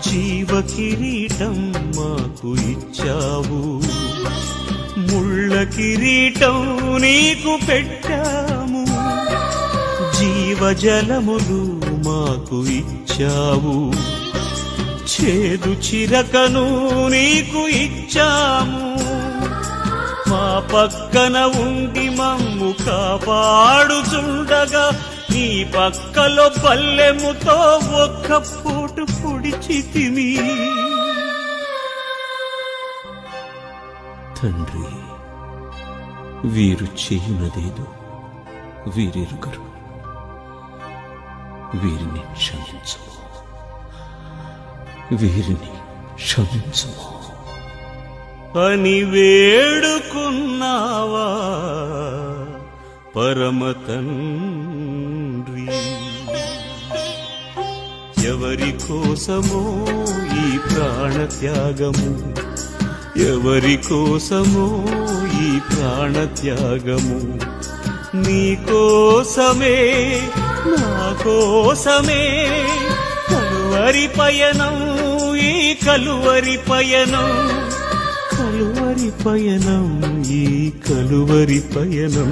జీవ కిరీటం మాకు ఇచ్చావు, ముళ్ళ కిరీటం నీకు పెట్టాము. జీవజలములు మాకు ఇచ్చావు, చేదు చిరకను నీకు ఇచ్చాము. మా పక్కన ఉండి మమ్ము కాపాడుచుండగా నీ పక్కలో పల్లెముతో ఒక్క పూట పొడిచితిమి. తండ్రి, వీరు చేయునదేదో వీరెరుగరు, వీరిని క్షమించుము, వీరిని క్షమించుము అని వేడుకున్నావా పరమ తండ్రి. ఎవరి కోసమో ఈ ప్రాణత్యాగము, ఎవరి కోసమో ఈ ప్రాణత్యాగము, నీ కోసమే నా కోసమే. కలువరి పయనం, ఈ కలువరి పయనం, కలువరి పయనం, ఈ కలువరి పయనం.